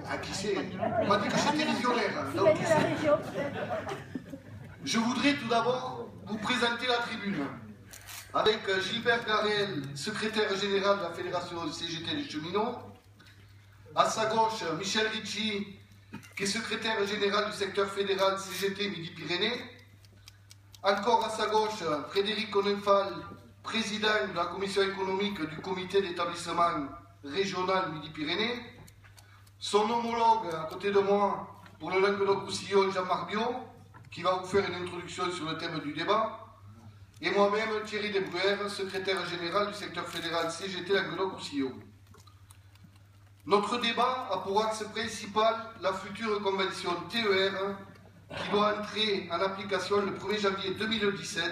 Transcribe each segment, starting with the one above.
Ah, qui c'est? On m'a dit que j'étais visionnaire. Donc, je voudrais tout d'abord vous présenter la tribune avec Gilbert Garel, secrétaire général de la Fédération CGT des cheminots. À sa gauche, Michel Ricci, qui est secrétaire général du secteur fédéral CGT Midi-Pyrénées. Encore à sa gauche, Frédéric Onenfal, président de la commission économique du comité d'établissement régional Midi-Pyrénées. Son homologue à côté de moi pour le Languedoc-Roussillon, Jean-Marc Biot, qui va vous faire une introduction sur le thème du débat. Et moi-même, Thierry Desbruyères, secrétaire général du secteur fédéral CGT Languedoc-Roussillon. Notre débat a pour axe principal la future convention TER qui doit entrer en application le 1er janvier 2017,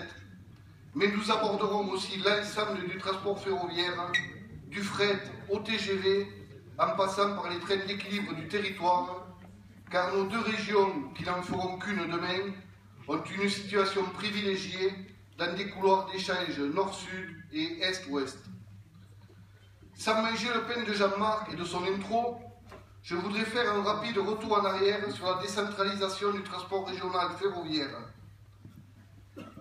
mais nous aborderons aussi l'ensemble du transport ferroviaire, du fret au TGV, en passant par les trains d'équilibre du territoire, car nos deux régions, qui n'en feront qu'une demain, ont une situation privilégiée dans des couloirs d'échange nord-sud et est-ouest. Sans manger le pain de Jean-Marc et de son intro, je voudrais faire un rapide retour en arrière sur la décentralisation du transport régional ferroviaire.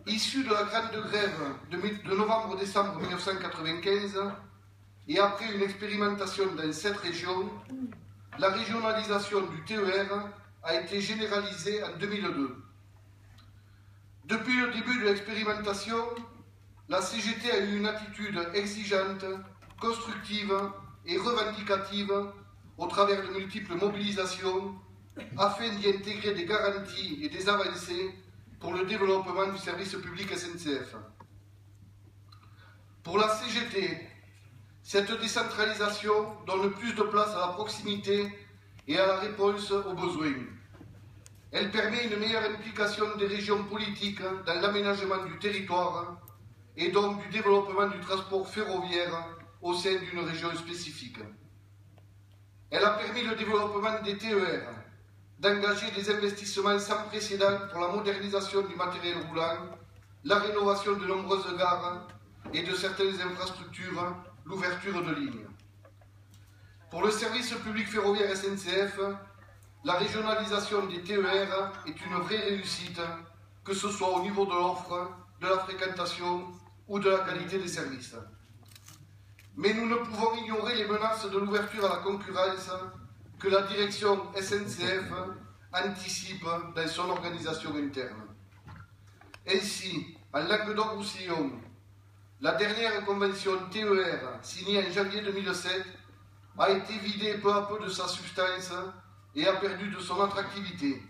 Issue de la grande grève de novembre-décembre 1995, et après une expérimentation dans 7 régions, la régionalisation du TER a été généralisée en 2002. Depuis le début de l'expérimentation, la CGT a eu une attitude exigeante, constructive et revendicative au travers de multiples mobilisations afin d'y intégrer des garanties et des avancées pour le développement du service public SNCF. Pour la CGT, cette décentralisation donne plus de place à la proximité et à la réponse aux besoins. Elle permet une meilleure implication des régions politiques dans l'aménagement du territoire et donc du développement du transport ferroviaire au sein d'une région spécifique. Elle a permis le développement des TER, d'engager des investissements sans précédent pour la modernisation du matériel roulant, la rénovation de nombreuses gares et de certaines infrastructures, l'ouverture de lignes. Pour le service public ferroviaire SNCF, la régionalisation des TER est une vraie réussite, que ce soit au niveau de l'offre, de la fréquentation ou de la qualité des services. Mais nous ne pouvons ignorer les menaces de l'ouverture à la concurrence que la direction SNCF anticipe dans son organisation interne. Ainsi, en Languedoc-Roussillon, la dernière convention TER, signée en janvier 2007, a été vidée peu à peu de sa substance et a perdu de son attractivité.